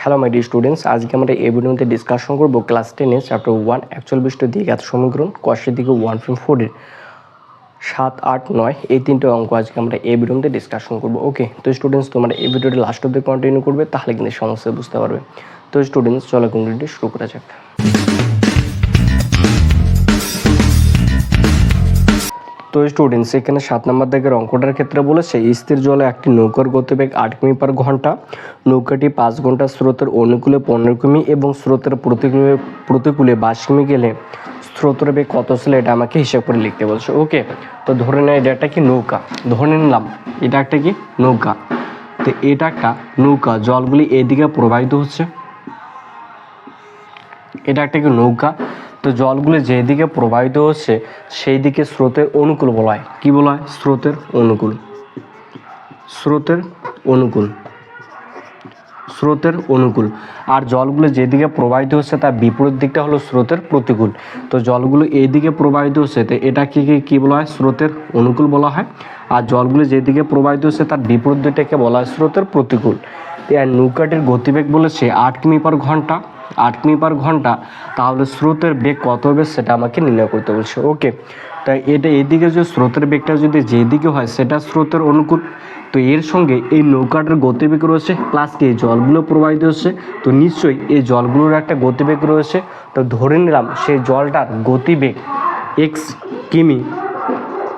Hello my dear students, আজকে আমরা এই ভিডিওতে ডিসকাশন করব ক্লাস 10 চ্যাপ্টার 1 অ্যাকচুয়াল বিশিষ্ট দ্বিঘাত সমীকরণ কোশ্চেন দিকে 1.4 এর 7, 8, 9 এই তিনটে অঙ্ক আজকে আমরা এই ভিডিওতে ডিসকাশন করব। ওকে, তো স্টুডেন্টস তোমরা এই ভিডিওটি লাস্ট অবধি কন্টিনিউ করবে, তাহলে কিন্তু সমস্যা বুঝতে পারবে। তো স্টুডেন্টস চলো কন্টিনিউটি শুরু করা যাক। তো স্টুডেন্টস এখানে 7 নম্বর দাগের অঙ্কটার ক্ষেত্রে বলেছে স্থির জলে একটি নৌকার গতিবেগ 8 কিমি পার ঘন্টা, নৌকাটি 5 ঘন্টা স্রোতের অনুকূলে 15 কিমি এবং স্রোতের প্রতিকূলে 22 কিমি গেলে স্রোতের বেগ কত ছিল এটা আমাকে হিসাব করে লিখতে বলছে। ওকে, তো ধরে নেয় এটা একটা কি নৌকা, ধরে নিলাম এটা একটা কি নৌকা। তো এটা একটা নৌকা, জলগুলি এদিকে প্রবাহিত হচ্ছে, এটা একটা কি নৌকা। তো জলগুলো যেদিকে প্রবাহিত হচ্ছে সেই দিকে স্রোতের অনুকূল বলা হয়। কি বলা হয়? স্রোতের অনুকূল, স্রোতের অনুকূল, স্রোতের অনুকূল। আর জলগুলো যেদিকে প্রবাহিত হচ্ছে তার বিপরীত দিকটা হলো স্রোতের প্রতিকূল। তো জলগুলো এইদিকে প্রবাহিত হচ্ছে, তো এটা কি বলা হয়? স্রোতের অনুকূল বলা হয়। আর জলগুলো যেদিকে প্রবাহিত হচ্ছে তার বিপরীত দিকটাকে বলা হয় স্রোতের প্রতিকূল। আর নৌকাটির গতিবেগ বলেছে 8 কিমি পার ঘন্টা, 8 কিমি পার ঘন্টা। তাহলে স্রোতের বেগ কত হবে সেটা আমাকে নির্ণয় করতে বলছে। ওকে, তাই এটা এদিকে যে স্রোতের বেগটা যদি যেদিকে হয় সেটা স্রোতের অনুকূল। তো এর সঙ্গে এই নৌকাটার গতিবেগ রয়েছে প্লাস এই জলগুলো প্রবাহিত হচ্ছে, তো নিশ্চয়ই এই জলগুলোর একটা গতিবেগ রয়েছে। তো ধরে নিলাম সেই জলটার গতিবেগ x কিমি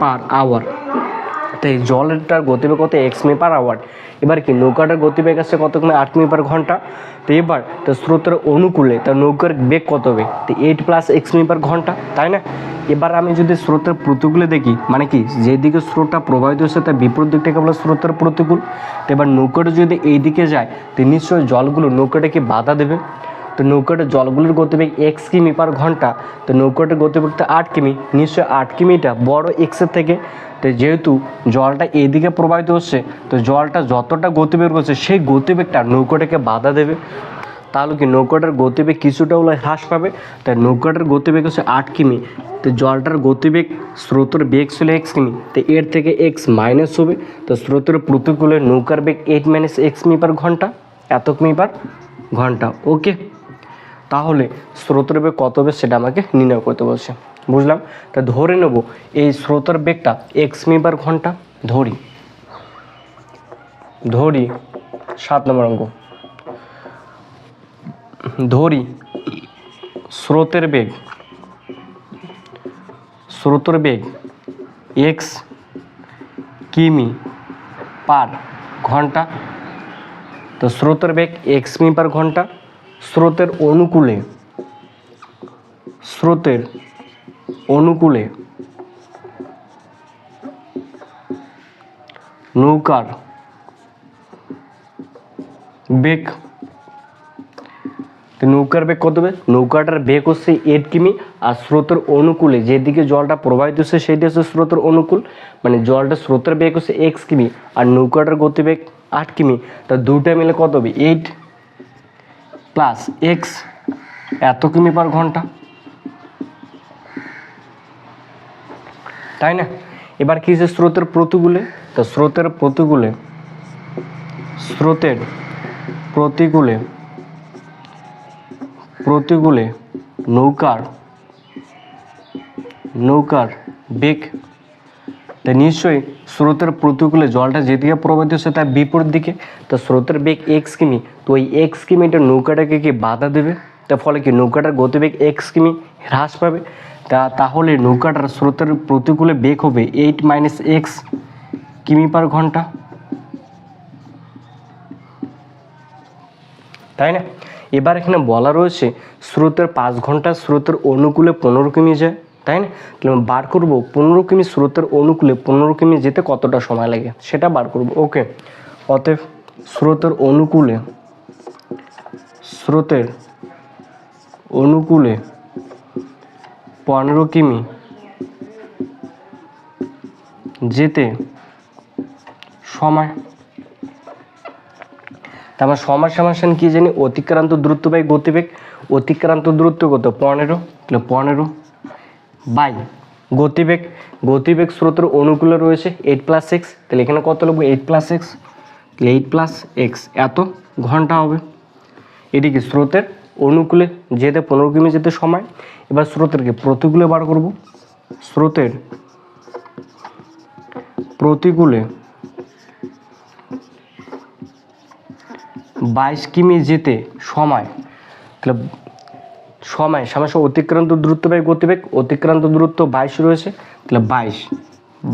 পার আওয়ার। তো এই জলটার গতিবেগ কত? x কিমি পার আওয়ার। এবার কি নৌকাটার গতিবেগ আছে কত কিমি? 8 কিমি পার ঘন্টা। তো এবার তো স্রোতের অনুকূলে তার নৌকার বেগ কত হবে? তো 8 প্লাস x কিমি পার ঘন্টা, তাই না? এবার আমি যদি স্রোতের প্রতিকূলে দেখি, মানে কি যেদিকে স্রোতটা প্রবাহিত হচ্ছে তার বিপরীত দিকটাকে বলে স্রোতের প্রতিকূল। তো এবার নৌকাটা যদি এই দিকে যায় তো নিশ্চয়ই জলগুলো নৌকাটাকে বাধা দেবে। তো নৌকাটার জলগুলোর গতিবেগ x কিমি পার ঘন্টা, তো নৌকাটার গতিবেগ তো 8 কিমি, নিশ্চয়ই 8 কিমিটা বড় এক্সের থেকে। তো যেহেতু জলটা এইদিকে প্রবাহিত হচ্ছে, তো জলটা যতটা গতিবেগ হচ্ছে সেই গতিবেগটা নৌকাটাকে বাধা দেবে। তাহলে কি নৌকাটার গতিবেগ কিছুটা হলে হ্রাস পাবে। তাই নৌকাটার গতিবেগ হচ্ছে 8 কিমি, তো জলটার গতিবেগ স্রোতের বেগ ছিল x কিমি, তো এর থেকে x মাইনাস হবে। তো স্রোতের প্রতিকূলে নৌকার বেগ 8 মাইনাস x কিমি পার ঘন্টা, এত কিমি পার ঘন্টা। ওকে, তাহলে স্রোতের বেগ কত হবে সেটা আমাকে নির্ণয় করতে বলছে। বুঝলাম। তা ধরে নেব এই স্রোতের বেগটা x কিমি পার ঘন্টা, ধরি 7 নম্বর অঙ্ক, ধরি স্রোতের বেগ x কিমি পার ঘন্টা। তো স্রোতের বেগ x কিমি পার ঘন্টা, স্রোতের অনুকূলে নৌকার বেগ। তো নৌকার বেগ কত হবে? নৌকাটার বেগ হচ্ছে 8 কিমি, আর স্রোতের অনুকূলে যেদিকে জলটা প্রবাহিত হচ্ছে সেইটা হচ্ছে স্রোতের অনুকূল, মানে জলটা স্রোতের বেগ হচ্ছে x কিমি আর নৌকাটার গতিবেগ 8 কিমি। তা দুটা মিলে কত হবে? 8 প্লাস x এত কিমি পার ঘন্টা, তাই না? এবার কি হচ্ছে স্রোতের প্রতিকূলে? তো স্রোতের প্রতিকূলে নৌকার বেগ। তো নিশ্চয়ই স্রোতের প্রতিকূলে জলটা যেদিকে প্রবাহিত হচ্ছে তার বিপরীত দিকে। তো স্রোতের বেগ x কিমি, তো ওই x কিমিটা নৌকাটাকে কি বাধা দেবে। তার ফলে কি নৌকাটার গতিবেগ x কিমি হ্রাস পাবে। তাহলে নৌকাটার স্রোতের প্রতিকূলে বেগ হবে 8 মাইনাস x কিমি পার ঘন্টা, তাই না? এবার এখানে বলা রয়েছে স্রোতের 5 ঘন্টা স্রোতের অনুকূলে 15 কিমি যায়, তাই না? তাহলে বার করবো 15 কিমি স্রোতের অনুকূলে 15 কিমি যেতে কতটা সময় লাগে সেটা বার করব। ওকে, অতএব স্রোতের অনুকূলে 15 কিমি যেতে সময়। তারপর সময় সমান কি জানি? অতিক্রান্ত দূরত্ব বাই গতিবেগ। অতিক্রান্ত দূরত্ব কত? 15, তাহলে 15 বাই গতিবেগ স্রোতের অনুকূলে রয়েছে 8 প্লাস এক্স, তাহলে এখানে কত লিখবো? 8 প্লাস এক্স, তাহলে 8 প্লাস এক্স এত ঘন্টা হবে। এটি কি স্রোতের অনুকূলে যেতে 15 কিমি যেতে সময়। এবার স্রোতের কি প্রতিকূলে বার করব, স্রোতের প্রতিকূলে 22 কিমি যেতে সময়। তাহলে সময় সময় অতিক্রান্ত দূরত্ব বাই গতিবেগ, অতিক্রান্ত দূরত্ব 22 রয়েছে, তাহলে 22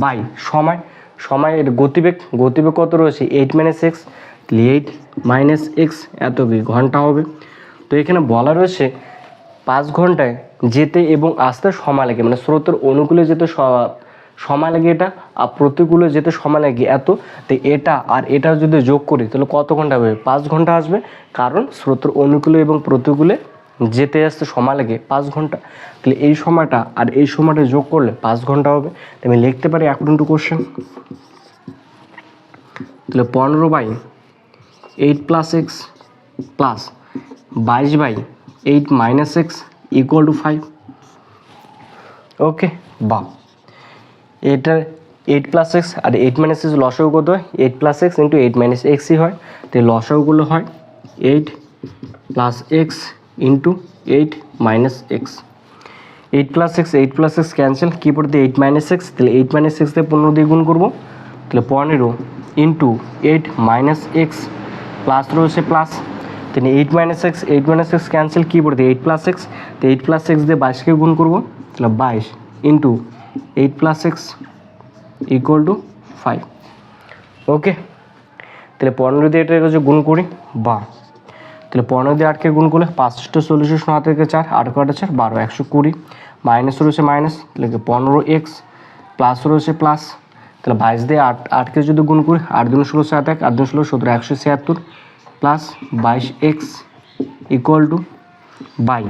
বাই সময়, সময়ের গতিবেগ, গতিবেগ কত রয়েছে 8 - x, তাহলে 8 - x এত কি ঘন্টা হবে। তো এখানে বলা রয়েছে 5 ঘন্টায় যেতে এবং আসতে সময় লাগে, মানে স্রোতের অনুকূলে যেতে সময় লাগে এটা, আর প্রতিকূলে যেতে সময় লাগে এত। তো এটা আর এটা যদি যোগ করি তাহলে কত ঘন্টা হবে, 5 ঘন্টা আসবে, কারণ স্রোতের অনুকূলে এবং প্রতিকূলে যেতে আসতে সময় লাগে 5 ঘন্টা। তাহলে এই সময়টা আর এই সময়টা যোগ করলে 5 ঘন্টা হবে। তো আমি লিখতে পারি অ্যাকর্ডিং টু কোশ্চেন, তাহলে 15/8 + x প্লাস 22/8 - x = 5। ওকে, বা এটার 8 + x আর 8 - x লসাগু কত হয়, 8 + x × 8 - x হয়। তো লসাগুগুলো হয় 8 + x × 8 - x, 8 + x 8 + x cancel, কী পড়তে 8 - x, তাহলে 8 - x দিয়ে 15 দিয়ে গুণ করবো, তাহলে 15 × 8 - x প্লাস রয়েছে প্লাস, তাহলে 8 - x 8 - x ক্যান্সেল, কী পড়তে 8 + x, তো 8 + x দিয়ে 22কে গুণ করবো, তাহলে 22 × 8 + x = 5। ওকে, তাহলে 15 দিয়ে এটা গুণ করি, বা তাহলে 15 দিয়ে 8কে গুণ করলে 5 × 40 9 থেকে 4 8 × 8 = 12 120, মাইনাস রয়েছে মাইনাস, তাহলে 15x প্লাস রয়েছে প্লাস, তাহলে 22 দিয়ে 8কে যদি গুণ করি 8 × 16 7 1 8 × 16 17 176 প্লাস 22x = 22।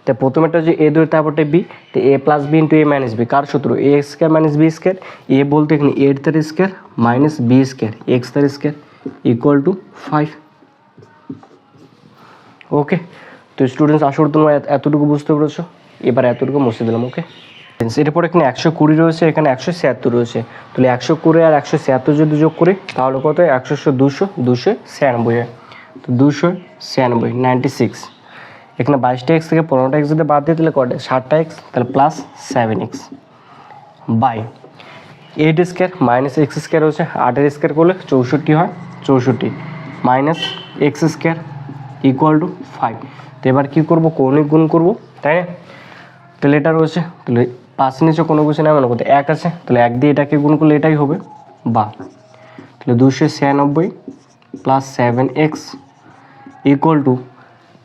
তো প্রথমেটা যে a ধরে তারপরটা b, তো a + b × a - b কার সূত্র, ax² - b², a বলতে এখানে a² মাইনাস b² x² = 5। ওকে, তো স্টুডেন্টস আশা করি তোমরা এতটুকু বুঝতে পেরেছো, এবার এতটুকু মুছে দিলাম। ওকে, এরপর এখানে 120 রয়েছে, এখানে 176 রয়েছে, তাহলে 120 আর 176 যদি যোগ করি তাহলে কত হয়, 100 200 296 হয়, তো 296 96। এখানে 22টা x থেকে 15টা x যদি বাদ দিই তাহলে কত, 60টা x, তাহলে plus 7x by 8² minus x² হচ্ছে 8-এর স্কোয়ার করলে 64 হয়, 64 মাইনাস x² = 5। তো এবার কী করবো, কৌণিক গুণ করবো, তাই না। তাহলে এটা রয়েছে, তাহলে 5 নিচে কোনো কিছু নেই, মানে কত 1 আছে, তাহলে 1 দিয়ে এটাকে গুণ করলে এটাই হবে, বা তাহলে 296 প্লাস 7x =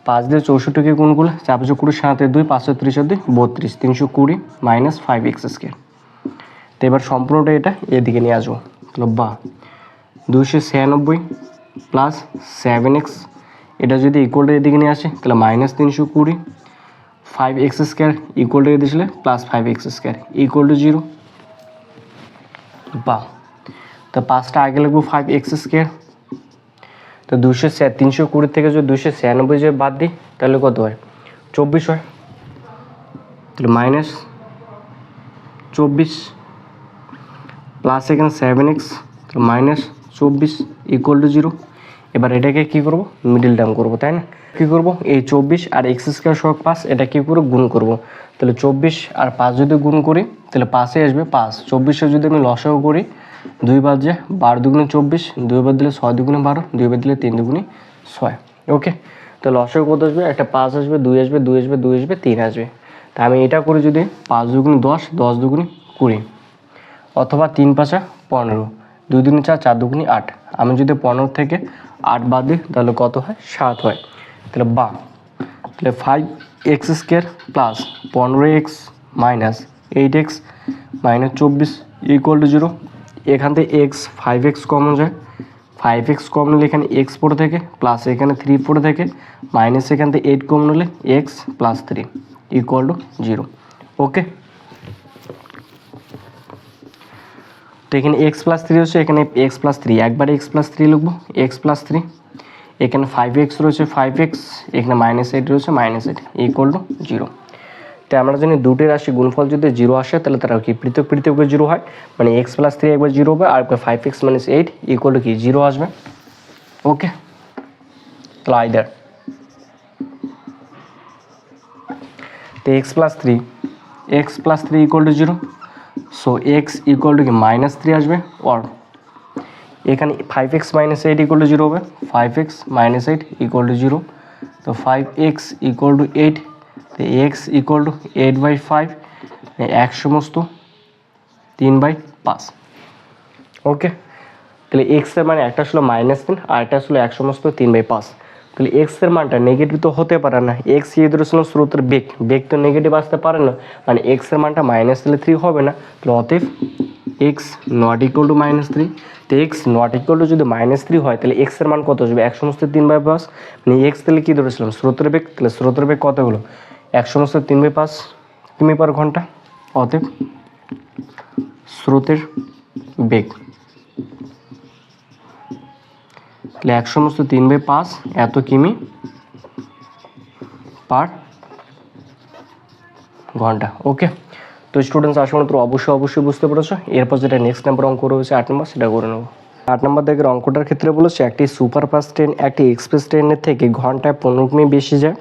5 দিয়ে 64কে গুণ করলে 4 × 20 7 2 5 × 3 2 32 320 মাইনাস 5x²। তো এবার সম্পূর্ণটা এটা এদিকে নিয়ে আসবো, তাহলে বা 296 প্লাস 7x, এটা যদি ইকুয়ালটা এদিকে নিয়ে আসে তাহলে মাইনাস 320 5x² ইকুয়ালটা এদিকে দিলে প্লাস 5x² = 0, বা তো 5টা আগে লিখবো 5x², তো 320 থেকে যদি 296 যে বাদ দিই তাহলে কত হয়, 24 হয়, তাহলে মাইনাস 24 প্লাস এখানে 7x, তাহলে মাইনাস 24 = 0। এবার এটাকে কী করবো, মিডিল টার্ম করবো, তাই না। কী করবো, এই 24 আর x² সহগ 5 এটা কী করে গুণ করবো, তাহলে 24 আর 5 যদি গুণ করি তাহলে 5-এ আসবে 5, 24-এ যদি আমি লসাগু করি 2 বাদ যায় 12 × 2 = 24, 2 বাদ দিলে 6 × 2 = 12, 2 বাদ দিলে 3 × 2 = 6। ওকে, তো লসাগু কত আসবে, একটা 5 আসবে, 2 আসবে, 2 আসবে, 2 আসবে, 3 আসবে। তা আমি এটা করি যদি 5 × 2 = 10, 10 × 2 = 20, অথবা 3 × 5 = 15, 2 × 2 = 4, 4 × 2 = 8। আমি যদি 15 থেকে 8 বাদ দিই তাহলে কত হয়, 7 হয়, তাহলে বা তাহলে 5x² plus 15x minus 8x minus 24 = 0। এখান থেকে x 5x কমন যায়, 5x কমন হলে এখানে x পড়ে থাকে, প্লাস এখানে 3 পড়ে থাকে, মাইনাস এখান থেকে 8 কমন হলে x প্লাস 3 = 0। ওকে, তো এখানে x + 3 হচ্ছে, এখানে x + 3 একবারে x + 3 লিখবো, x + 3, এখানে 5x রয়েছে 5x, এখানে -8 রয়েছে -8 = 0। তো আমরা জানি দুটি রাশি গুণফল যদি 0 আসে তাহলে তারা কি পৃথক পৃথক 0 হয়, মানে x + 3 একবার 0 হবে আর 5x - 8 = কি 0 আসবে। ওকে, তাহলে আইদার তো x plus three equal to zero, so x equal two কি -3 আসবে, অর এখানে 5x - 8 ইকুয়াল টু জিরো হবে, 5x - 8 ইকুয়াল টু জিরো, তো 5x ইকুয়াল টু 8, তো এক্স ইকুয়াল টু 8/5, এক সমস্ত 3/5। ওকে, তাহলে এক্সের মানে একটা আসলে -3 আর একটা আসলে এক সমস্ত 3/5। তাহলে এক্সের মানটা নেগেটিভ তো হতে পারে না, এক্স ইয়ে ধরেছিল স্রোতের বেগ তো নেগেটিভ আসতে পারে না, মানে এক্সের মানটা -3 হবে না। তাহলে অতএব এক্স নট ইকুয়াল টু -3। তো এক্স নট ইকুয়াল টু যদি -3 হয় তাহলে এক্সের মান কত আসবে, এক সমস্ত 3/5, মানে এক্স তাহলে কী ধরেছিলাম স্রোতের বেগ, তাহলে স্রোতের বেগ কত হলো এক সমস্ত 3/5 কিমি পার ঘন্টা। অতএব স্রোতের বেগ তাহলে এক সমস্ত 3/5 এত কিমি পার ঘন্টা। ওকে, তো স্টুডেন্টস আশা করি তোমরা অবশ্যই বুঝতে পেরেছো। এরপর যেটা নেক্সট নাম্বার অঙ্ক রয়েছে 8 নম্বর, সেটা করে নেবো। 8 নম্বর দেখের অঙ্কটার ক্ষেত্রে বলেছে একটি সুপারফাস্ট ট্রেন একটি এক্সপ্রেস ট্রেনের থেকে ঘন্টায় 15 কিমি বেশি যায়।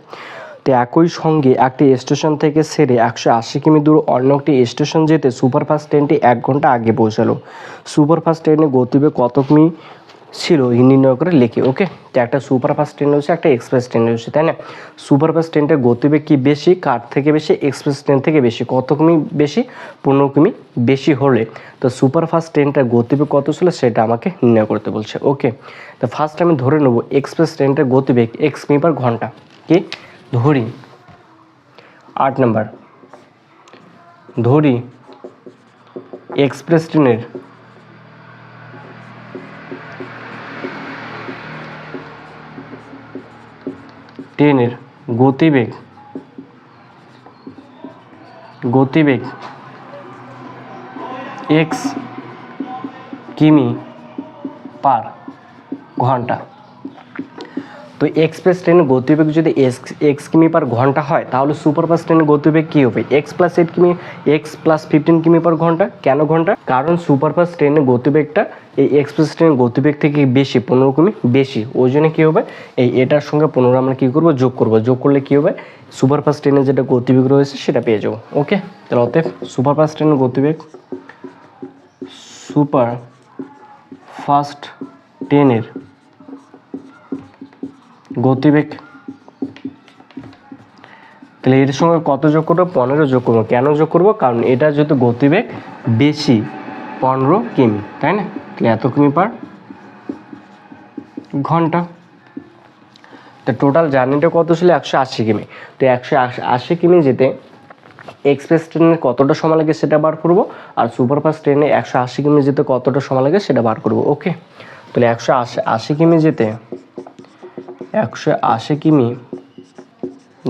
তো একই সঙ্গে একটি স্টেশন থেকে সেরে 180 কিমি দূর অন্য একটি স্টেশন যেতে সুপারফাস্ট ট্রেনটি 1 ঘন্টা আগে পৌঁছালো। সুপারফাস্ট ট্রেনের গতিবেগ কত কিমি ছিল নির্ণয় করে লিখে। ওকে, তো একটা সুপারফাস্ট ট্রেন রয়েছে, একটা এক্সপ্রেস ট্রেন রয়েছে, তাই না? সুপারফাস্ট ট্রেনটার গতিবেগ কি বেশি, কার থেকে বেশি, এক্সপ্রেস ট্রেন থেকে বেশি। কত কিমি বেশি, 15 কিমি বেশি হলে তো সুপারফাস্ট ট্রেনটার গতিবেগ কত ছিল সেটা আমাকে নির্ণয় করতে বলছে। ওকে, তো ফার্স্ট আমি ধরে নেব এক্সপ্রেস ট্রেনটার গতিবেগ x কিমি পার ঘন্টা। কি ধরি 8 নাম্বার, ধরি এক্সপ্রেস ট্রেনের গতিবেগ x কিমি পার ঘন্টা। তো এক্সপ্রেস ট্রেনের গতিবেগ যদি x কিমি পার ঘন্টা হয় তাহলে সুপারফাস্ট ট্রেনের গতিবেগ কী হবে, x + 8 কিমি, x + 15 কিমি পার ঘন্টা। কেন ঘন্টা, কারণ সুপারফাস্ট ট্রেনের গতিবেগটা এই এক্সপ্রেস ট্রেনের গতিবেগ থেকে বেশি, 15 কিমি বেশি। ওই জন্য কী হবে, এটার সঙ্গে 15 আমরা কী করবো, যোগ করলে কী হবে, সুপারফাস্ট ট্রেনের যেটা গতিবেগ রয়েছে সেটা পেয়ে যাবো। ওকে, তাহলে অতএব সুপারফাস্ট ট্রেনের গতিবেগ তাহলে এর সঙ্গে কত যোগ করবো, 15 যোগ করবো। কেন যোগ করবো, কারণ এটা যেহেতু গতিবেগ বেশি 15 কিমি, তাই না? তাহলে এত কিমি পার ঘন্টা। তো টোটাল জার্নিটা কত ছিল, 180 কিমি। তো 180 কিমি যেতে এক্সপ্রেস ট্রেনের কতটা সময় লাগে সেটা বার করবো, আর সুপারফাস্ট ট্রেনে 180 কিমি যেতে কতটা সময় লাগে সেটা বার করবো। ওকে, তাহলে 180 কিমি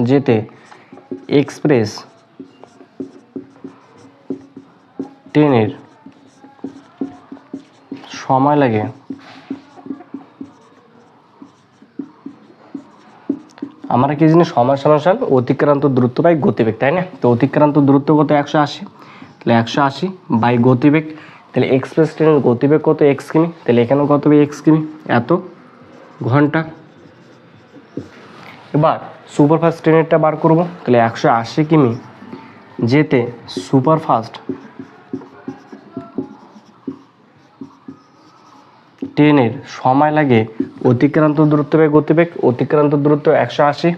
যেতে এক্সপ্রেস ট্রেনের সময় লাগে আমরা কি জানি, সময় সমান অতিক্রান্ত দূরত্ব বাই গতিবেগ, তাই না? তো অতিক্রান্ত দূরত্ব কত, 180, তাহলে 180 বাই গতিবেগ। তাহলে এক্সপ্রেস ট্রেনের গতিবেগ কত, x কিমি, তাহলে এখানে কত হবে x কিমি, এত ঘন্টা। এবার সুপারফাস্ট ট্রেনেরটা বার করব, তাহলে 180 কিমি যেতে সুপারফাস্ট ট্রেনের সময় লাগে অতিক্রান্ত দূরত্ব বাই গতিবেগ। অতিক্রান্ত দূরত্ব 180,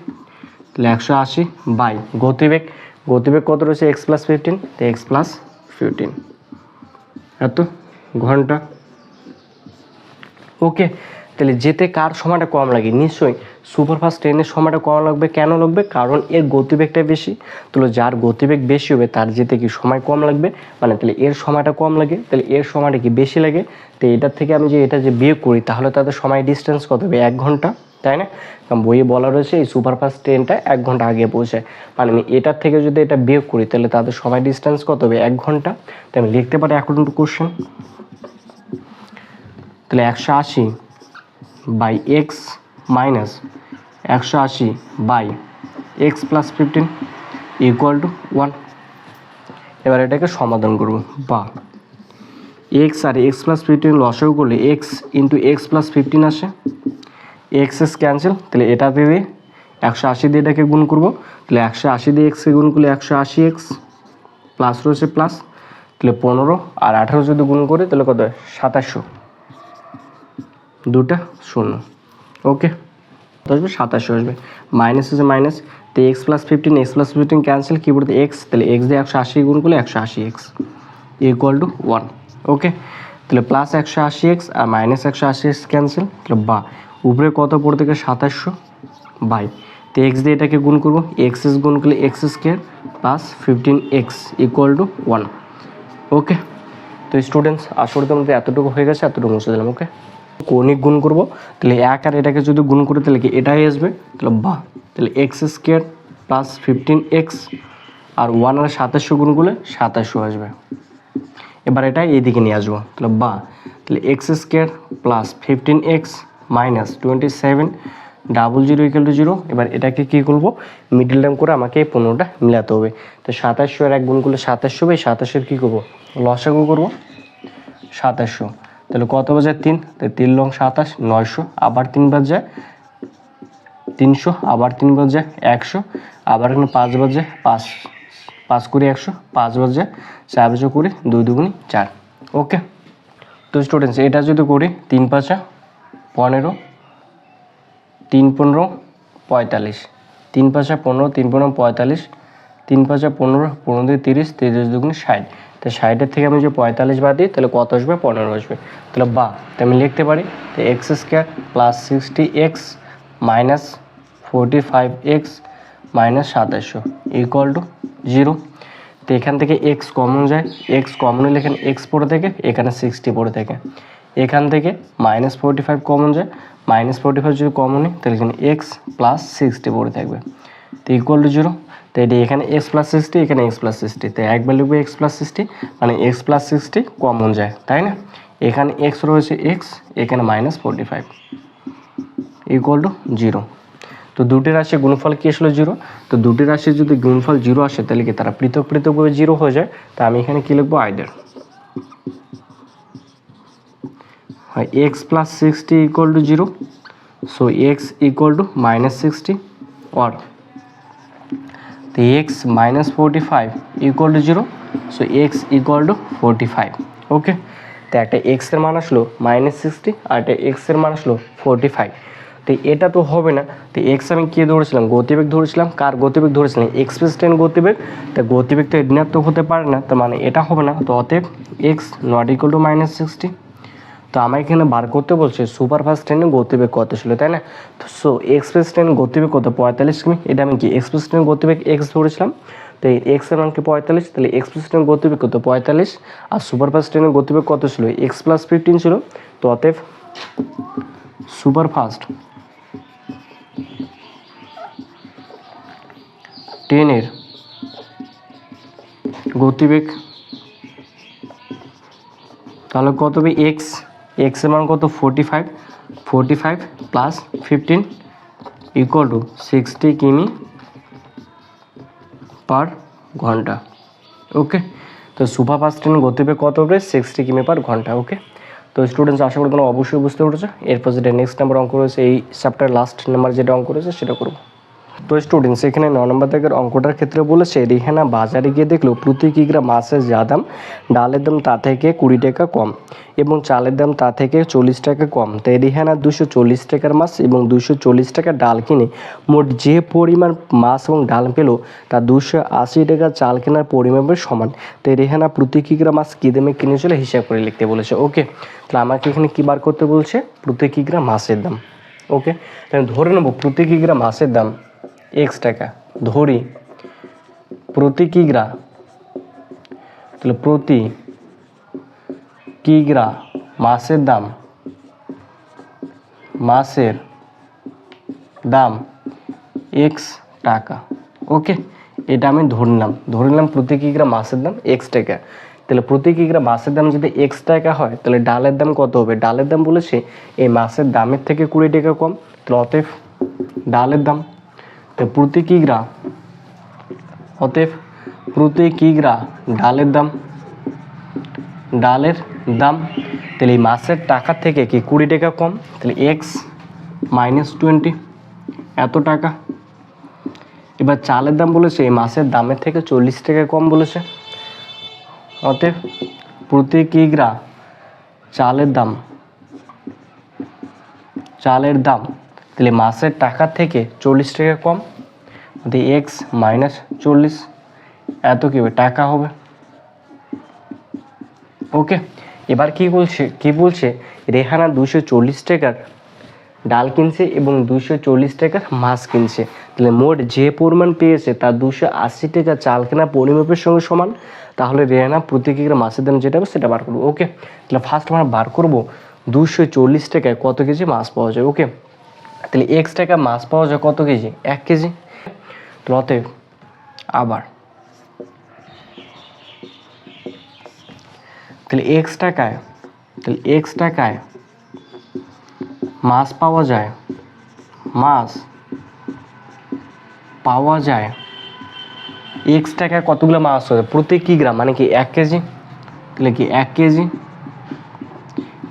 তাহলে 180 বাই গতিবেগ কত রয়েছে, x + 15, তো x + 15 এত ঘন্টা। ওকে, তাহলে যেতে কার সময়টা কম লাগে, নিশ্চয়ই সুপারফাস্ট ট্রেনের সময়টা কম লাগবে। কেন লাগবে, কারণ এর গতিবেগটা বেশি। তাহলে যার গতিবেগ বেশি হবে তার যেতে কি সময় কম লাগবে, মানে তাহলে এর সময়টা কম লাগে, তাহলে এর সময়টা কি বেশি লাগে। তো এটার থেকে আমি যে এটা যে বিয়োগ করি তাহলে তাদের সময় ডিস্টেন্স কত হবে, 1 ঘন্টা, তাই না? কারণ বইয়ে বলা রয়েছে এই সুপারফাস্ট ট্রেনটা 1 ঘন্টা আগে পৌঁছায়, মানে আমি এটার থেকে যদি এটা বিয়োগ করি তাহলে তাদের সময় ডিস্টেন্স কত হবে, 1 ঘন্টা। তো আমি লিখতে পারি অ্যাকর্ডিং টু কোশ্চেন, তাহলে 180 by x minus 180 by x + 15 equal to 1। এবার এটাকে সমাধান করব, বা x আর x + 15 লসাগু করলে x × x + 15 আসে, এক্স এক্স ক্যান্সেল, তাহলে এটা দিয়ে 180 দিয়ে এটাকে গুণ করবো, তাহলে 180 দিয়ে এক্সকে গুণ করলে 180 এক্স প্লাস রয়েছে প্লাস, তাহলে 15 আর 18 যদি গুণ করি তাহলে কত হয় 2700, দুটা শূন্য। ওকে, আসবে 2700 আসবে, মাইনাস আছে মাইনাস, তো এক্স প্লাস 15 ক্যান্সেল, কী বলতে এক্স, তাহলে এক্স দিয়ে 180 গুণ করলে 180 এক্স ইকুয়াল টু 1। ওকে, তাহলে প্লাস 180 এক্স আর মাইনাস 180 এক্স ক্যান্সেল, তাহলে বা উপরে কত পড়ে থেকে 2700 বাই, তো এক্স দিয়ে এটাকে গুণ করবো, এক্স এস গুণ করলে x square plus 15x equal to 1। ওকে, তো স্টুডেন্টস আসলে তোমাদের এতটুকু হয়ে গেছে, এতটুকু মুছে দিলাম। ওকে, কৌণিক গুণ করবো, তাহলে এক আর এটাকে যদি গুণ করি তাহলে কি এটাই আসবে, তাহলে বা, তাহলে এক্স স্কোয়ার প্লাস 15x আর 1 আর 2700 গুণ করলে 2700 আসবে। এবার এটা এইদিকে নিয়ে আসবো, তাহলে বা, তাহলে x square plus 15x minus 27 00 equal to 0। এবার এটাকে কী করবো, মিডল টার্ম করে আমাকে এই 15টা মিলাতে হবে, তো 2700 আর 1 গুণ করলে 2700 হবে, 2700 কী করবো লসাগু করবো 2700, তাহলে কত বাজে 3, তাহলে 3 লং 27 900, আবার 3 বাজে 300, আবার 3 বাজে 100, আবার এখানে 5 বাজে 5 5 করে 100, 5 বাজে 4 বাজে করে 2 2 4। ওকে, তো স্টুডেন্টস এটা যদি করি 3 5 15, 3 15 45, 3 5 15, 3 15 45, 3 5 15, 15 দিয়ে 30, 30 2 60, তো 60-এর থেকে আমি যে 45 বাদ দিই তাহলে কত আসবে 15 আসবে, তাহলে বা, তো আমি লিখতে পারি তো x square plus 60x minus 45x minus 2700 equal to 0। তো এখান থেকে এক্স কমন যায়, এক্স কমন হলে এখানে এক্স পড়ে থাকে, এখানে 60 পড়ে থাকে, এখান থেকে মাইনাস 45 কমন যায়, মাইনাস 45 যদি কমন হয় তাহলে এখানে এক্স প্লাস 60 পড়ে থাকবে, তো ইকুয়াল টু 0। তো এটি এখানে এক্স প্লাস 60, এখানে এক্স প্লাস 60, তো একবার লিখবো এক্স প্লাস 60, মানে এক্স প্লাস 60 কমন যায়, তাই না, এখানে এক্স রয়েছে এক্স, এখানে মাইনাস 45 ইকুয়াল টু 0। তো দুটি রাশির গুণফল কি আসলে 0, তো দুটি রাশির যদি গুণফল 0 আসে তাহলে কি তারা পৃথক পৃথকভাবে 0 হয়ে যায়, তা আমি এখানে কি লিখবো আইদার হয় x plus 60 equal to 0, so x equal to minus 60, or তো x minus 45 equal to 0, so x equal to 45। Okay, তো একটা এক্সের মান আসলো মাইনাস 60 আর একটা এক্সের মান আসলো 45, তো এটা তো হবে না, তো এক্স আমি কে ধরেছিলাম গতিবেগ ধরেছিলাম, কার গতিবেগ ধরেছিলাম এক্সপ্রেস ট্রেন গতিবেগ, তো গতিবেগ তো ঋণাত্মক হতে পারে না, তার মানে এটা হবে না, তো অতএব x not equal to minus 60। তো আমার এখানে বার করতে বলছে সুপারফাস্ট ট্রেনের গতিবেগ কত ছিল, তাই না, তো সো এক্সপ্রেস ট্রেন গতিবেগ কত 45 কিমি, এটা আমি কি এক্সপ্রেস ট্রেন গতিবেগ এক্স ধরেছিলাম, তো এই এক্স এর মান কি 45, তাহলে এক্সপ্রেস ট্রেন গতিবেগ কত 45, আর সুপারফাস্ট ট্রেনের গতিবেগ কত ছিল এক্স প্লাস 15 ছিল, তো অতএব সুপারফাস্ট ট্রেনের গতিবেগ তাহলে কত হবে এক্স, এক্স এর মান কত 45 প্লাস 15 ইকুয়াল টু 60 কিমি পার ঘন্টা। ওকে, তো সুপারফাস্ট ট্রেন গতিবেগ কত হবে 60 কিমি পার ঘন্টা। ওকে, তো স্টুডেন্টস আশা করি তোমরা অবশ্যই বুঝতে পেরেছো। এরপর যেটা নেক্সট নাম্বার অঙ্ক রয়েছে, এই চ্যাপ্টার লাস্ট নাম্বার যেটা অঙ্ক রয়েছে সেটা করবো। তো স্টুডেন্টস এখানে 9 নম্বর দাগের অঙ্কটার ক্ষেত্রে বলেছে রিহানা বাজারে গিয়ে দেখলো প্রতি কিগ্রা মাছের যা দাম, ডালের দাম তা থেকে 20 টাকা কম এবং চালের দাম তা থেকে 40 টাকা কম। তাই রিহানা 240 টাকার মাছ এবং 240 টাকার ডাল কিনে মোট যে পরিমাণ মাছ এবং ডাল পেল তা 280 টাকা চাল কেনার পরিমাণের সমান। তাই রিহানা প্রতি কিগ্রা মাছ কী দামে কিনেছিল হিসাব করে লিখতে বলেছে। ওকে, তাহলে আমাকে এখানে কী বার করতে বলছে প্রতি কিগ্রা মাছের দাম। ওকে, তাহলে ধরে নেব প্রতি কিগ্রা মাছের দাম x টাকা, ধরি প্রতি কিগ্রা, তাহলে প্রতি কিগ্রা মাছের দাম x টাকা। ওকে, এটা আমি ধরে নিলাম প্রতি কিগ্রা মাছের দাম x টাকা। তাহলে প্রতি কিগ্রা মাছের দাম যদি x টাকা হয় তাহলে ডালের দাম কত হবে, ডালের দাম বলেছে এই মাছের দামের থেকে 20 টাকা কম, তাহলে অতএব ডালের দাম, তো প্রতি কিগ্রা অতএব প্রতি কিগ্রা ডালের দাম তাহলে এই মাছের টাকা থেকে কি 20 টাকা কম, তাহলে x -20 এত টাকা। এবার চালের দাম বলেছে এই মাসের দামের থেকে 40 টাকা কম বলেছে, অতএব প্রতি কিগ্রা চালের দাম তাহলে মাসের টাকার থেকে 40 টাকা কম, x - 40 এত কি হবে টাকা হবে। ওকে, এবার কি বলছে রেহানা 240 টাকার ডাল কিনছে এবং 240 টাকার মাছ কিনছে, তাহলে মোট যে পরিমাণ পেয়েছে তার 280 টাকা চাল কেনা পরিমাপের সঙ্গে সমান। তাহলে রেহানা প্রতি কিগ্রা মাছের দাম যেটা হবে সেটা বার করবো। ওকে, তাহলে ফার্স্ট আমরা বার করবো 240 টাকায় কত কেজি মাছ পাওয়া যায়। ওকে, তাহলে x টাকা মাছ পাওয়া যায় কত কেজি, 1 কেজি। অতএব আবার তাহলে x টাকায় মাছ পাওয়া যায় x টাকায় কতগুলো মাছ হবে প্রতি কিগ্রা, মানে কি 1 কেজি, তাহলে কি 1 কেজি,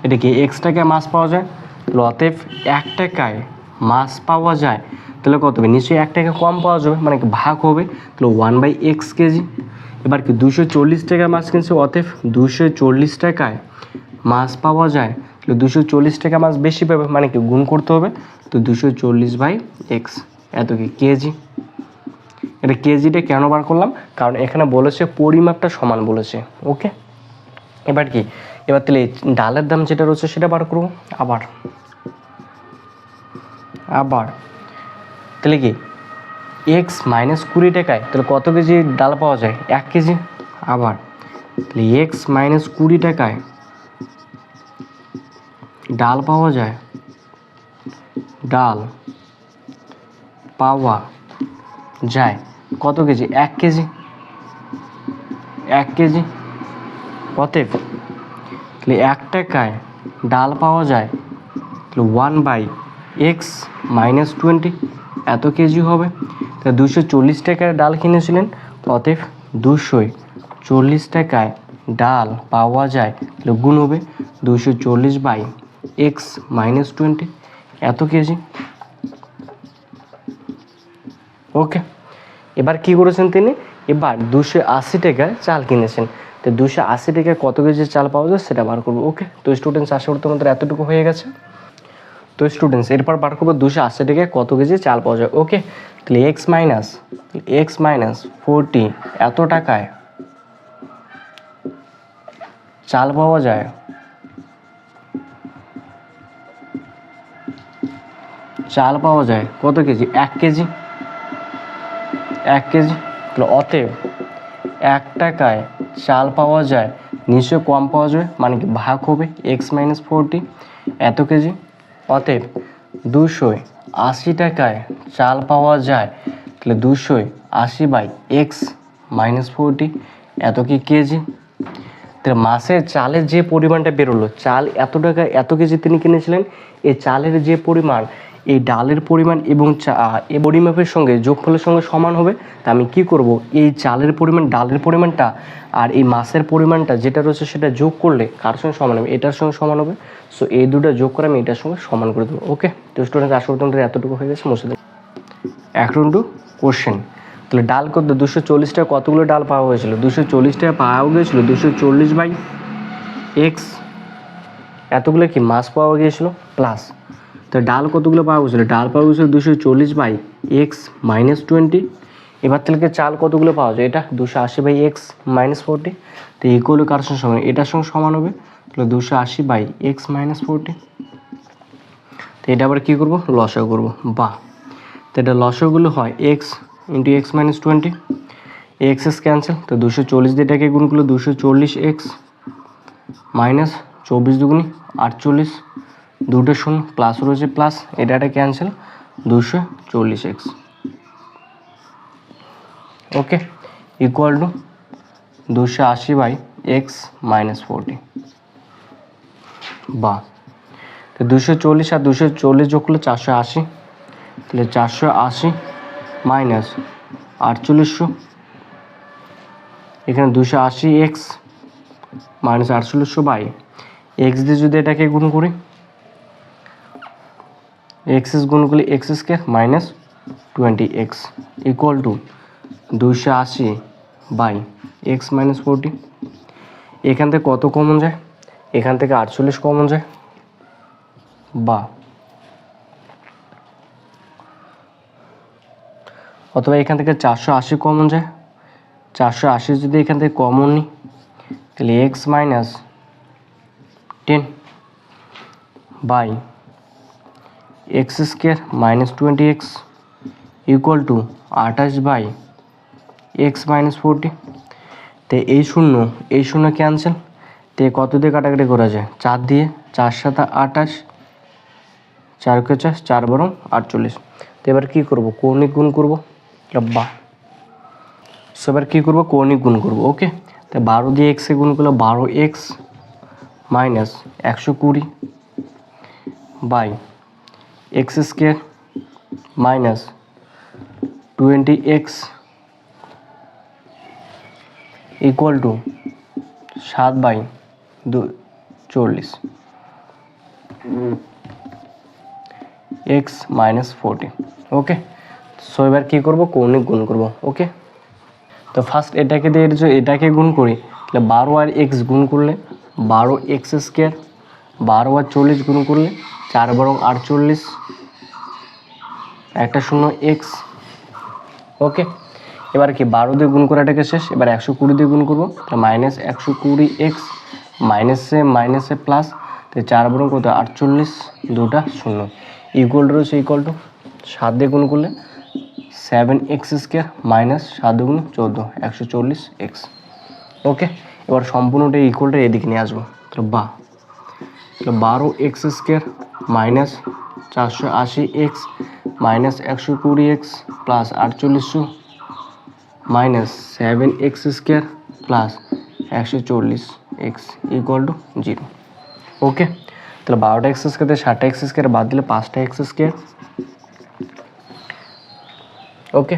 এটা কি x টাকায় মাছ পাওয়া যায়। তাহলে অতএব 1 টাকায় মাছ পাওয়া যায়, তাহলে কত হবে নিশ্চয়ই 1 টাকা কম পাওয়া যাবে, মানে কি ভাগ হবে, তাহলে 1/x কেজি। এবার কি 240 টাকায় মাছ কিনছে, অতএব 240 টাকায় মাছ পাওয়া যায়, তাহলে 240 টাকা মাছ বেশি পাবে, মানে কি গুণ করতে হবে, তো 240/x এত কি কেজি। এটা কেজিটা কেন বার করলাম, কারণ এখানে বলেছে পরিমাপটা সমান বলেছে। ওকে, এবার তাহলে ডালের দাম যেটা রয়েছে সেটা বার করবো। আবার তাহলে কি x - 20 টাকায় তাহলে কত কেজি ডাল পাওয়া যায়, 1 কেজি। আবার তাহলে x - 20 টাকায় ডাল পাওয়া যায় কত কেজি, 1 কেজি। অতএব তাহলে 1 টাকায় ডাল পাওয়া যায়, তাহলে 1/x - 20 এত কেজি হবে। তাহলে 240 টাকায় ডাল কিনেছিলেন, অতএব 240 টাকায় ডাল পাওয়া যায়, তাহলে গুণ হবে 240/x - 20 এত কেজি। ওকে, এবার কি করেছেন তিনি, এবার 280 টাকায় চাল কিনেছেন, তো 280 টাকায় কত কেজি চাল পাওয়া যায় সেটা বার করবো। ওকে, তো স্টুডেন্টস আশা করি তোমাদের এতটুকু হয়ে গেছে। তো স্টুডেন্টস এরপর বার করবো 280 টাকায় কত কেজি চাল পাওয়া যায়। ওকে, তাহলে x - 40 এত টাকায় চাল পাওয়া যায়, কত কেজি, 1 কেজি। তাহলে অতএব 1 টাকায় চাল পাওয়া যায়, নিশ্চয় কম পাওয়া যাবে, মানে কি ভাগ হবে x - 40 এত কেজি। অতএব 280 টাকায় চাল পাওয়া যায়, তাহলে 280/x - 40 এত কি কেজি। তাহলে মাসের চালের যে পরিমাণটা বেরোলো, চাল এত টাকায় এত কেজি তিনি কিনেছিলেন, এই চালের যে পরিমাণ এই ডালের পরিমাণ এবং এই পরিমাপের সঙ্গে যোগফলের সঙ্গে সমান হবে। তা আমি কি করব, এই চালের পরিমাণ ডালের পরিমাণটা আর এই মাছের পরিমাণটা যেটা রয়েছে সেটা যোগ করলে কার সঙ্গে সমান হবে, এটার সঙ্গে সমান হবে। সো এই দুটো যোগ করে আমি এটার সঙ্গে সমান করে দেবো। ওকে, তো স্টুডেন্ট আশা করি তোমাদের এতটুকু হয়ে গেছে, মুছে দেবো। এখন টু কোশ্চেন, তাহলে ডাল কত 240 টাকা কতগুলো ডাল পাওয়া হয়েছিল, 240 টাকা পাওয়া গিয়েছিল, 240/x এতগুলো কি মাছ পাওয়া গিয়েছিল প্লাস, তো ডাল কতগুলো পাওয়া গেছিলো, ডাল পাওয়া গেছিলো 240/x - 20। এবার থেকে চাল কতগুলো পাওয়া যায়, এটা 280/x - 40, তো ইকুয়াল কার সঙ্গে সমান, এটার সঙ্গে সমান হবে, তাহলে 280/x - 40। তো এটা আবার কী করবো, লসাগু করবো, বা তো এটা লসাগুলো হয় x × x - 20, x ক্যান্সেল, তো 240 দিয়ে এটাকে গুণ করলে 240x মাইনাস 24 দুগুনি 48, দুটো শূন্য প্লাস রয়েছে প্লাস, এটা cancel 240x। Okay, equal to 280/x - 40, বা তো 240 আর 240 যোগ করলে 480, তাহলে 480 মাইনাস 4800, এখানে 280x মাইনাস 4800/x দিয়ে যদি এটাকে গুণ করি, এক্স গুণ করলে x square minus 20x equal to 280 by x minus 40। এখান থেকে কত কমন যায়? এখান থেকে 48 কমন যায়, বা অথবা এখান থেকে 480 কমন যায়। 480 যদি এখান থেকে কমন নিই তাহলে x minus 10 by x square minus 20x equal to 28 by x minus 40। তো এই শূন্য ক্যান্সেল, তো কত দিয়ে কাটাকাটি করা যায়? 4 দিয়ে, 4 7 28, 4 কে 4, 4 বরং 48। তো এবার কী করবো? কৌণিক গুণ করবো, বা এবার কী করবো? কৌণিক গুণ করবো। ওকে, তো 12 দিয়ে এক্সে গুণ করলে 12x minus 120 by x square minus 20x equal to 7 by 40 x minus 40। Okay, so এবার কী করবো? কৌণিক গুণ করবো। ওকে, তো ফার্স্ট এটাকে দিয়ে এটাকে গুণ করি, তাহলে 12 আর এক্স গুণ করলে 12x স্কোয়ার, 12 আর 40 গুণ করলে 4 বরং 48, একটা শূন্য এক্স। ওকে, এবার কি 12 দিয়ে গুণ করাটাকে শেষ, এবার 120 দিয়ে গুণ করবো, তাহলে মাইনাস 120x মাইনাসে প্লাস, তো 4 বরং কত? 48, দুটা শূন্য ইকুয়াল টু রয়েছে ইকুয়াল টু 7 দিয়ে গুণ করলে 7x স্কোয়ার মাইনাস 7 দুগুণ 14, 140x। ওকে, এবার সম্পূর্ণটা ইকুয়ালটা এদিকে নিয়ে আসবো, তাহলে 12x square minus 480x minus 120x plus 4800 minus 7x square plus 140x equal to 0। ওকে, তাহলে 12টা এক্স স্কোয়ার থেকে 7টা এক্স স্কোয়ার বাদ দিলে 5টা এক্স স্কোয়ার। ওকে,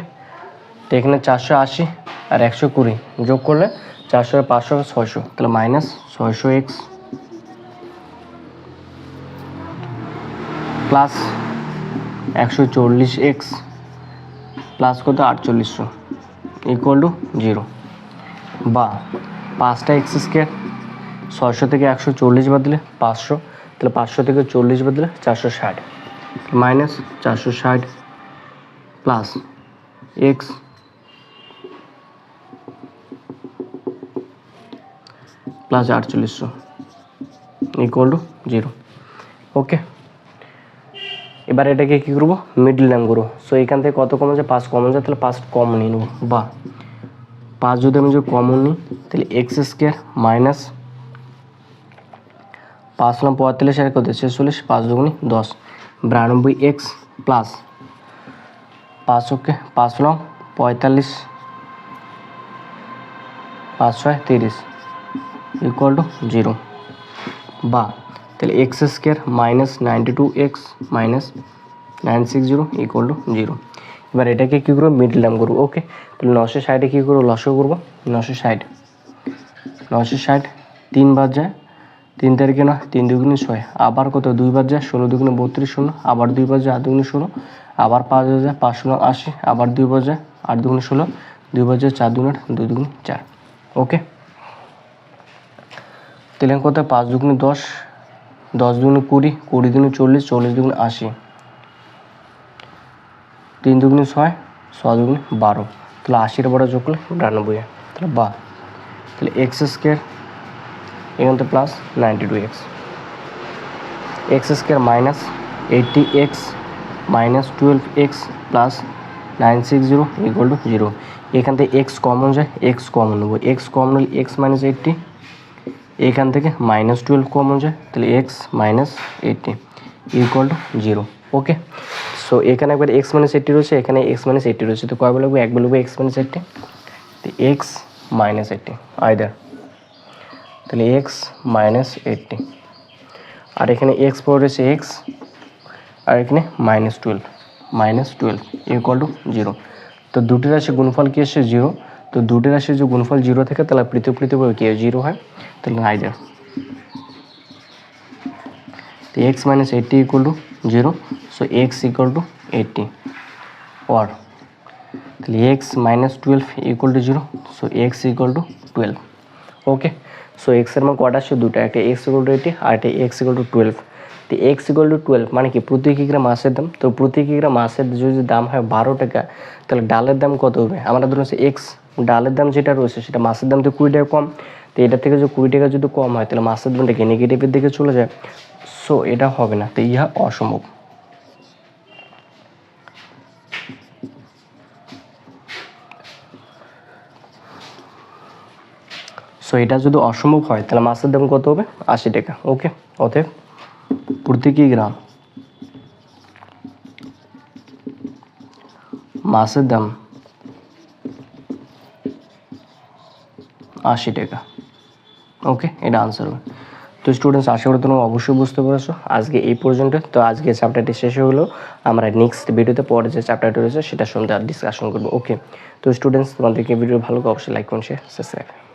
তো এখানে 480 আর 120 যোগ করলে 400 আর 500 600, তাহলে minus 600x plus 140x plus কত? 4800 ইকুয়াল টু 0, বা 5টা এক্স স্কোয়ার, 600 থেকে 140 বাদ দিলে 500, তাহলে 500 থেকে 40 বাদ দিলে 460 minus 460 plus x plus 4800 equal to 0। ওকে, এবার এটাকে কী করবো? মিডল টার্ম করবো। সো এখান থেকে কত কমন যায়? 5 কমন যায়, তাহলে 5 কমন নিয়ে নেবো, বা 5 যদি আমি যদি কমন নিই তাহলে এক্স স্কোয়ার মাইনাস 5 হলাম 45 আর কত? 46, 5 দুগুণি 10, 92x প্লাস 5 ওকে 5 হলাম 45, 5 6 30 ইকুয়াল টু 0, বা তাহলে x square minus 92x minus 960 equal to 0। এবার এটাকে কী করবো? মিডল টার্ম করবো। ওকে, তাহলে 960-এ কী করবো? লসও করবো। 960 3 বাদ যায়, 3 তারিখে না, 3 দুগুণে 6, আবার কত? 2 বাদ যায়, 16 দুগুণে 32 শূন্য, আবার 2 বাদ যায়, 8 দুগুণে 16, আবার 5 বাদ যায়, 5 ষোলো 80, আবার 2 বাদ যায়, 8 দুগুণে 16, 2 বাদ যায়, 4 দুগুণে 2 দুগুণে 4। ওকে, তাহলে কত? 5 দুগুণে 10, 10 দুগুণে 20, 20 দুগুণে 40, 40 দুগুণে 80, 3 দুগুণে 6, 6 দুগুণে 12, তাহলে 80-এর বড় যোগ করলে 92, তাহলে বা তাহলে এক্স স্কোয়ার এখান থেকে plus 92x, x square minus 80x minus 12x plus 960 equal to 0। এখান থেকে এক্স কমন যায়, এক্স কমন নেবো, এক্স কমন হলে এক্স মাইনাস 80, এখান থেকে মাইনাস 12 কমন যায়, তাহলে x minus 80 equal to 0। Okay, so এখানে একবার এক্স মাইনাস 80 রয়েছে, এখানে এক্স মাইনাস 80 রয়েছে, তো কয়বার লিখবো? একবার লিখবো এক্স মাইনাস 80, তো এক্স মাইনাস 80 আইদার, তাহলে এক্স মাইনাস 80, আর এখানে এক্স পাওয়ার রয়েছে এক্স, আর এখানে -12 ইকুয়াল টু 0। তো দুটি রাশি গুণফল কী আসছে? 0। তো দুটি রাশির যে গুণফল 0 থাকে তাহলে পৃথকভাবে কী হয়? 0 হয়, তাহলে আইদার, তো x minus 80 equal to 0। So x equal two 80 or তাহলে x minus 12 equal to 0, so x equal two 12। Okay, so x এর মান কটা আসছে? দুটো, একটা এক্স ইকুয়াল টু 80 আর একটা এক্স ইকুয়াল টু 12। তো এক্স ইকুয়াল টু 12 মানে কি প্রতি কিগ্রা মাছের দাম। তো প্রতি কিগ্রা মাছের যদি দাম হয় 12 টাকা, তাহলে ডালের দাম কত হবে? আমরা ধরুন এক্স, ডালের দাম যেটা রয়েছে সেটা মাছের দাম তো 20 টাকা কম। তো এটা থেকে যদি 20 টাকা যদি কম হয় তাহলে মাছের দামটা কি নেগেটিভের দিকে চলে যায়? সো এটা হবে না, তো ইহা অসম্ভব। সো এটা যদি অসম্ভব হয় তাহলে মাছের দাম কত হবে? 80 টাকা। ওকে, অতএব প্রতি কিগ্রাম মাছের দাম 80 টাকা। ওকে, এটা আনসার হবে। তো স্টুডেন্টস, আশা করি তোমরা অবশ্যই বুঝতে পেরেছো আজকে এই পর্যন্ত। তো আজকে চ্যাপ্টারটি শেষ হলো, আমরা নেক্সট ভিডিওতে পরে যে চ্যাপ্টারটি রয়েছে সেটা সম্বন্ধে ডিসকাশন করবো। ওকে, তো স্টুডেন্টস, তোমাদেরকে ভিডিও ভালো অবশ্যই লাইক করুন, শেয়ার, সাবস্ক্রাইব।